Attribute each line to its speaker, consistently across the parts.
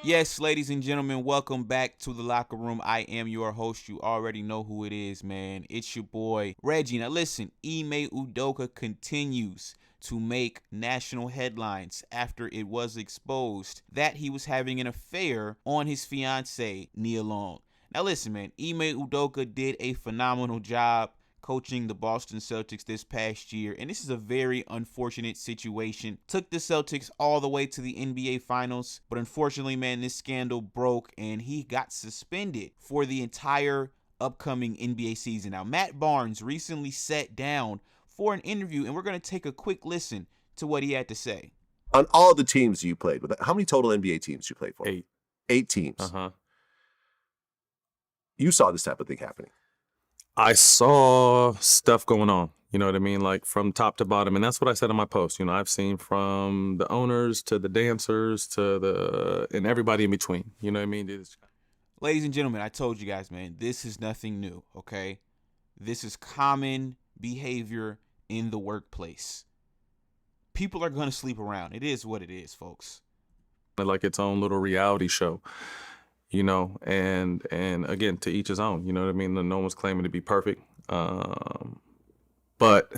Speaker 1: Yes, ladies and gentlemen, welcome back to the locker room. I am your host. You already know who it is, man. It's your boy, Reggie. Now listen, Ime Udoka continues to make national headlines after it was exposed that he was having an affair on his fiancee, Nia Long. Now listen, man, Ime Udoka did a phenomenal job coaching the Boston Celtics this past year, and this is a very unfortunate situation. Took the Celtics all the way to the NBA Finals, but unfortunately, man, this scandal broke and he got suspended for the entire upcoming NBA season. Now, Matt Barnes recently sat down for an interview, and we're going to take a quick listen to what he had to say.
Speaker 2: On all the teams you played with, how many total NBA teams you played for?
Speaker 3: 8.
Speaker 2: 8 teams.
Speaker 3: Uh-huh.
Speaker 2: You saw this type of thing happening.
Speaker 3: I saw stuff going on, you know what I mean? Like from top to bottom. And that's what I said in my post. You know, I've seen from the owners to the dancers and everybody in between. You know what I mean?
Speaker 1: Ladies and gentlemen, I told you guys, man, this is nothing new, okay? This is common behavior in the workplace. People are going to sleep around. It is what it is, folks.
Speaker 3: Like its own little reality show. You know, and again, to each his own, you know what I mean? No one's claiming to be perfect. But,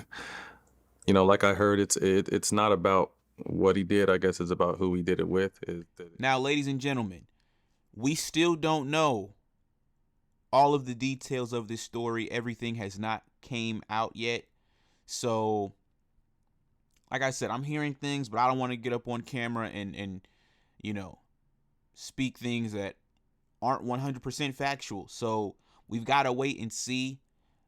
Speaker 3: you know, like I heard, it's not about what he did. I guess it's about who he did it with.
Speaker 1: Now, ladies and gentlemen, we still don't know all of the details of this story. Everything has not came out yet. So, like I said, I'm hearing things, but I don't want to get up on camera and you know, speak things that aren't 100% factual. So we've got to wait and see.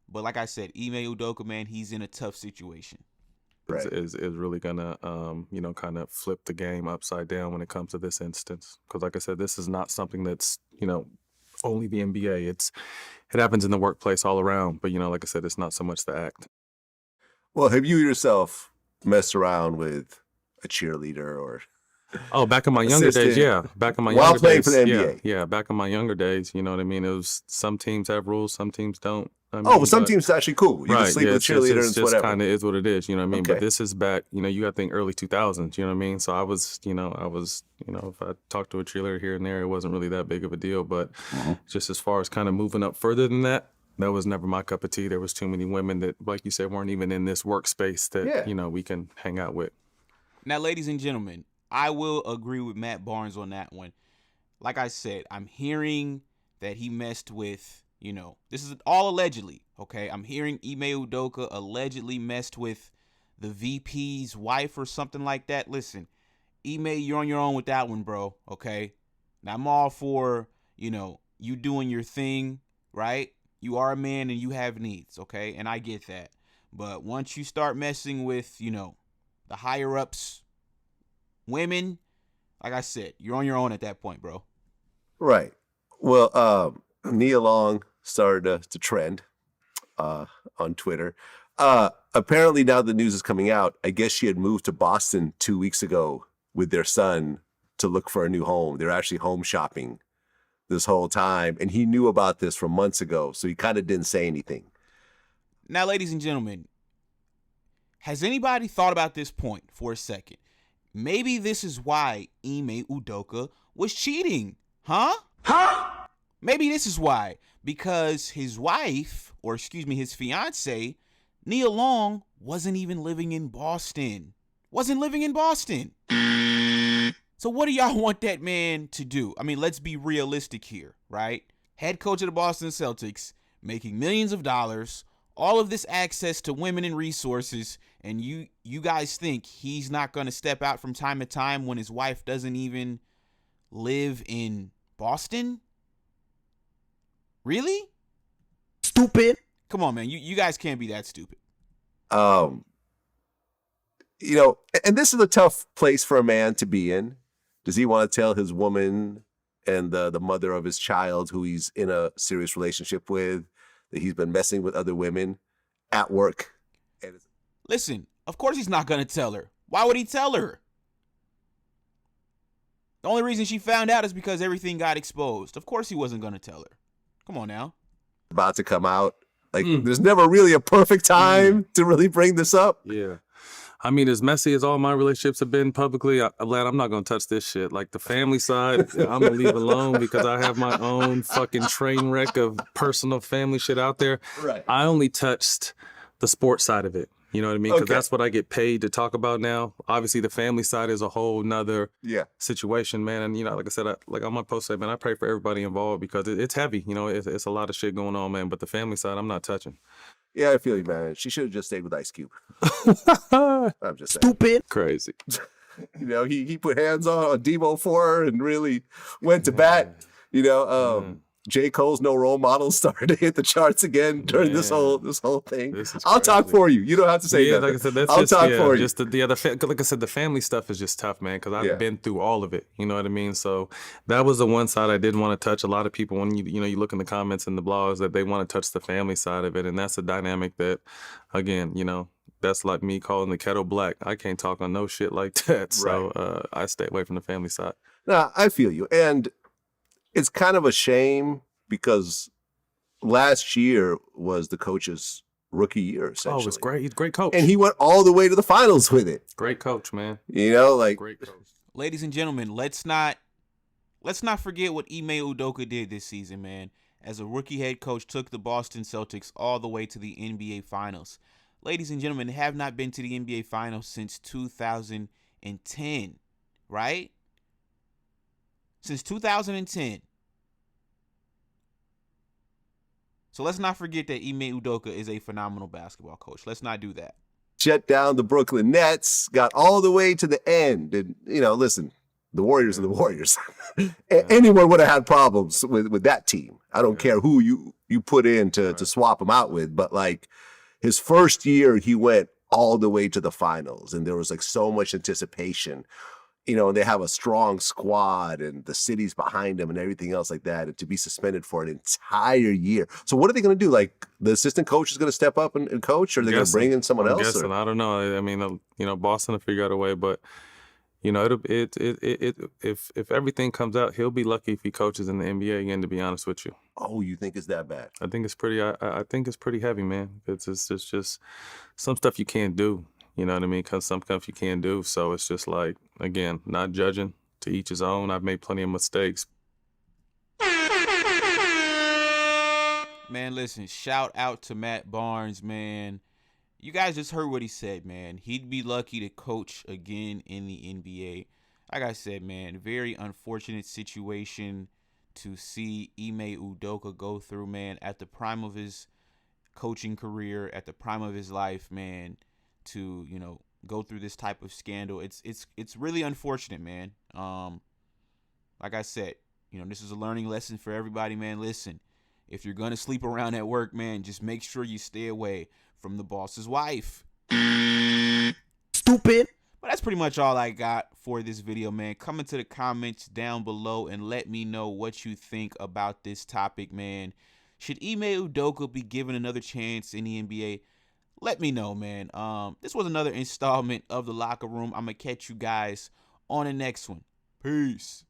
Speaker 1: But like I said, Ime Udoka, man, he's in a tough situation.
Speaker 2: Right.
Speaker 3: Is really gonna you know, kind of flip the game upside down when it comes to this instance. Because like I said, this is not something that's, you know, only the NBA. It happens in the workplace all around. But you know, like I said, it's not so much the act.
Speaker 2: Well, have you yourself messed around with a cheerleader or?
Speaker 3: Oh, back in my younger days, yeah. Back in my
Speaker 2: while
Speaker 3: younger
Speaker 2: playing
Speaker 3: days,
Speaker 2: for the NBA.
Speaker 3: yeah. Back in my younger days, you know what I mean. It was some teams have rules, some teams don't. I mean,
Speaker 2: well, some teams are actually cool. You
Speaker 3: right,
Speaker 2: can sleep
Speaker 3: yeah,
Speaker 2: with a cheerleader and
Speaker 3: just
Speaker 2: whatever.
Speaker 3: Kind of is what it is, you know what I mean.
Speaker 2: Okay.
Speaker 3: But this is back, you know, you got to think early 2000s, you know what I mean. So I was, you know, if I talked to a cheerleader here and there, it wasn't really that big of a deal. But just as far as kind of moving up further than that, that was never my cup of tea. There was too many women that, like you said, weren't even in this workspace that you know we can hang out with.
Speaker 1: Now, ladies and gentlemen, I will agree with Matt Barnes on that one. Like I said, I'm hearing that he messed with, you know, this is all allegedly, okay? I'm hearing Ime Udoka allegedly messed with the VP's wife or something like that. Listen, Ime, you're on your own with that one, bro, okay? Now, I'm all for, you know, you doing your thing, right? You are a man and you have needs, okay? And I get that. But once you start messing with, you know, the higher-ups, women, like I said, you're on your own at that point, bro.
Speaker 2: Right. Well, Nia Long started to trend on Twitter. Apparently now the news is coming out. I guess she had moved to Boston 2 weeks ago with their son to look for a new home. They're actually home shopping this whole time. And he knew about this from months ago, so he kind of didn't say anything.
Speaker 1: Now, ladies and gentlemen, has anybody thought about this point for a second? Maybe this is why Ime Udoka was cheating, huh? Maybe this is why. Because his wife, or excuse me, his fiance, Nia Long, wasn't even living in Boston. Wasn't living in Boston. So what do y'all want that man to do? I mean, let's be realistic here, right? Head coach of the Boston Celtics, making millions of dollars, all of this access to women and resources, and you guys think he's not going to step out from time to time when his wife doesn't even live in Boston? Really?
Speaker 2: Stupid.
Speaker 1: Come on, man. You guys can't be that stupid.
Speaker 2: You know, and this is a tough place for a man to be in. Does he want to tell his woman and the mother of his child, who he's in a serious relationship with, that he's been messing with other women at work?
Speaker 1: Listen, of course he's not going to tell her. Why would he tell her? The only reason she found out is because everything got exposed. Of course he wasn't going to tell her. Come on now.
Speaker 2: About to come out. Like, there's never really a perfect time to really bring this up.
Speaker 3: Yeah. I mean, as messy as all my relationships have been publicly, I'm not gonna touch this shit. Like the family side, I'm gonna leave alone because I have my own fucking train wreck of personal family shit out there.
Speaker 2: Right.
Speaker 3: I only touched the sports side of it. You know what I mean? Because
Speaker 2: Okay.
Speaker 3: that's what I get paid to talk about now. Obviously, the family side is a whole nother situation, man. And, you know, like I said, like on my post, man, I pray for everybody involved because it's heavy. You know, it's a lot of shit going on, man. But the family side, I'm not touching.
Speaker 2: Yeah, I feel you, man. She should have just stayed with Ice Cube. I'm just saying.
Speaker 3: Stupid. Crazy.
Speaker 2: You know, he put hands on Debo for her and really went to bat. You know, J. Cole's No Role Model started to hit the charts again during this whole thing. I'll talk for you. You don't have to say that.
Speaker 3: Like I said, that's
Speaker 2: I'll
Speaker 3: just,
Speaker 2: talk for you.
Speaker 3: Just like I said, the family stuff is just tough, man, because I've been through all of it. You know what I mean? So that was the one side I didn't want to touch. A lot of people, when you look in the comments and the blogs, that they want to touch the family side of it, and that's a dynamic that, again, you know, that's like me calling the kettle black. I can't talk on no shit like that. So I stay away from the family side.
Speaker 2: No, I feel you, and it's kind of a shame because last year was the coach's rookie year, essentially.
Speaker 3: Oh, it's great. He's a great coach.
Speaker 2: And he went all the way to the finals with it.
Speaker 3: Great coach, man.
Speaker 2: You know, like
Speaker 3: great coach.
Speaker 1: Ladies and gentlemen, let's not forget what Ime Udoka did this season, man. As a rookie head coach, took the Boston Celtics all the way to the NBA Finals. Ladies and gentlemen, they have not been to the NBA Finals since 2010, right? Since 2010. So let's not forget that Ime Udoka is a phenomenal basketball coach. Let's not do that.
Speaker 2: Shut down the Brooklyn Nets, got all the way to the end. And, you know, listen, the Warriors are the Warriors. Anyone would have had problems with that team. I don't care who you put in to swap them out with. But, like, his first year, he went all the way to the finals. And there was, like, so much anticipation. You know, and they have a strong squad and the city's behind them and everything else like that. And to be suspended for an entire year. So what are they going to do? Like, the assistant coach is going to step up and coach, or are they going to bring in someone else?
Speaker 3: Guessing. I don't know. I mean, you know, Boston will figure out a way, but you know, if everything comes out, he'll be lucky if he coaches in the NBA again, to be honest with you.
Speaker 2: Oh, you think it's that bad?
Speaker 3: I think it's pretty. I think it's pretty heavy, man. It's just some stuff you can't do. You know what I mean? Because some stuff you can't do. So it's just like, again, not judging, to each his own. I've made plenty of mistakes.
Speaker 1: Man, listen, shout out to Matt Barnes, man. You guys just heard what he said, man. He'd be lucky to coach again in the NBA. Like I said, man, very unfortunate situation to see Ime Udoka go through, man, at the prime of his coaching career, at the prime of his life, man. To, you know, go through this type of scandal. It's really unfortunate, man. Like I said, you know, this is a learning lesson for everybody, man. Listen, if you're gonna sleep around at work, man, just make sure you stay away from the boss's wife. Stupid. But that's pretty much all I got for this video, man. Come into the comments down below and let me know what you think about this topic, man. Should Ime Udoka be given another chance in the NBA? Let me know, man. This was another installment of The Locker Room. I'm going to catch you guys on the next one. Peace.